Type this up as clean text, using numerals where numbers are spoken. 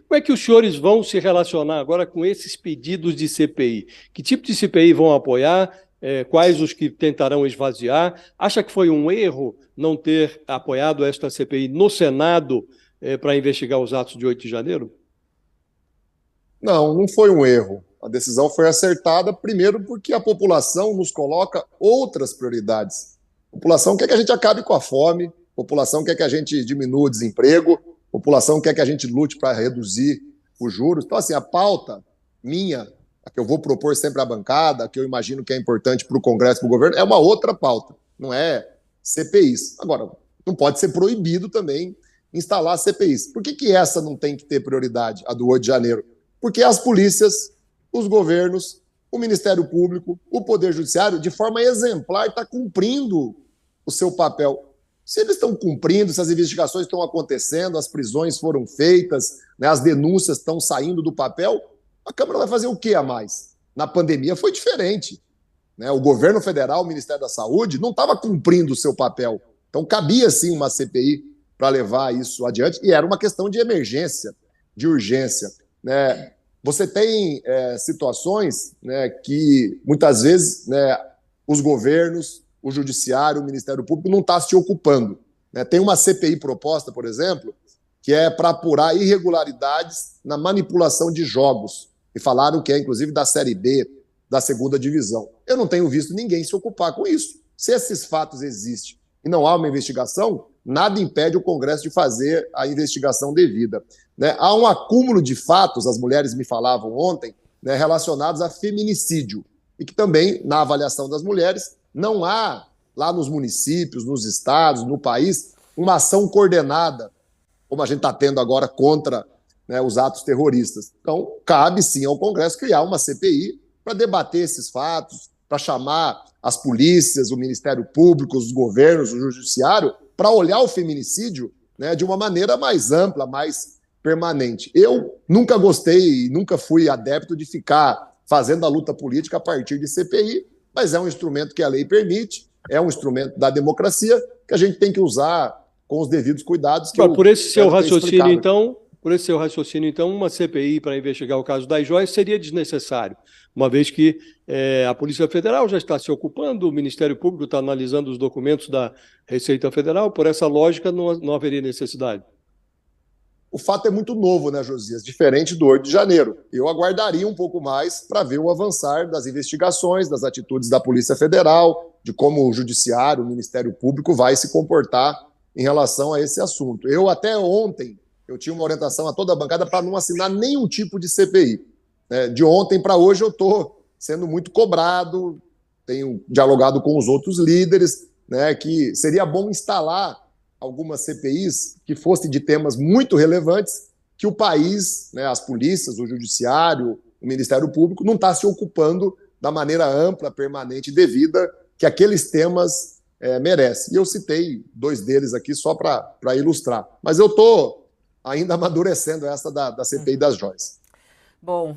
Como é que os senhores vão se relacionar agora com esses pedidos de CPI? Que tipo de CPI vão apoiar? Quais os que tentarão esvaziar? Acha que foi um erro não ter apoiado esta CPI no Senado para investigar os atos de 8 de janeiro? Não, não foi um erro. A decisão foi acertada, primeiro, porque a população nos coloca outras prioridades. A população quer que a gente acabe com a fome, a população quer que a gente diminua o desemprego, a população quer que a gente lute para reduzir os juros. Então, assim, a pauta minha, a que eu vou propor sempre à bancada, a que eu imagino que é importante para o Congresso e para o governo, é uma outra pauta, não é CPIs. Agora, não pode ser proibido também instalar CPIs. Por que essa não tem que ter prioridade, a do 8 de janeiro? Porque as polícias, os governos, o Ministério Público, o Poder Judiciário, de forma exemplar, está cumprindo o seu papel. Se eles estão cumprindo, se as investigações estão acontecendo, as prisões foram feitas, né, as denúncias estão saindo do papel, a Câmara vai fazer o que a mais? Na pandemia foi diferente. Né? O governo federal, o Ministério da Saúde, não estava cumprindo o seu papel. Então cabia sim uma CPI para levar isso adiante, e era uma questão de emergência, de urgência. Né? Você tem situações, né, que muitas vezes, né, os governos, o judiciário, o Ministério Público não está se ocupando. Né? Tem uma CPI proposta, por exemplo, que é para apurar irregularidades na manipulação de jogos. E falaram que é, inclusive, da Série B, da segunda divisão. Eu não tenho visto ninguém se ocupar com isso. Se esses fatos existem e não há uma investigação, nada impede o Congresso de fazer a investigação devida. Né? Há um acúmulo de fatos, as mulheres me falavam ontem, né, relacionados a feminicídio. E que também, na avaliação das mulheres, não há, lá nos municípios, nos estados, no país, uma ação coordenada, como a gente está tendo agora contra, né, os atos terroristas. Então, cabe sim ao Congresso criar uma CPI para debater esses fatos, para chamar as polícias, o Ministério Público, os governos, o Judiciário, para olhar o feminicídio, né, de uma maneira mais ampla, mais permanente. Eu nunca gostei, nunca fui adepto de ficar fazendo a luta política a partir de CPI, mas é um instrumento que a lei permite, é um instrumento da democracia que a gente tem que usar com os devidos cuidados que Por esse seu raciocínio, então, uma CPI para investigar o caso das joias seria desnecessário, uma vez que a Polícia Federal já está se ocupando, o Ministério Público está analisando os documentos da Receita Federal, por essa lógica não haveria necessidade. O fato é muito novo, né, Josias? Diferente do 8 de janeiro. Eu aguardaria um pouco mais para ver o avançar das investigações, das atitudes da Polícia Federal, de como o Judiciário, o Ministério Público vai se comportar em relação a esse assunto. Eu até ontem, eu tinha uma orientação a toda a bancada para não assinar nenhum tipo de CPI. De ontem para hoje eu estou sendo muito cobrado, tenho dialogado com os outros líderes, né, que seria bom instalar algumas CPIs que fossem de temas muito relevantes que o país, né, as polícias, o judiciário, o Ministério Público não está se ocupando da maneira ampla, permanente e devida que aqueles temas merecem. E eu citei 2 deles aqui só para ilustrar. Mas eu estou ainda amadurecendo essa da CPI das joias. Bom,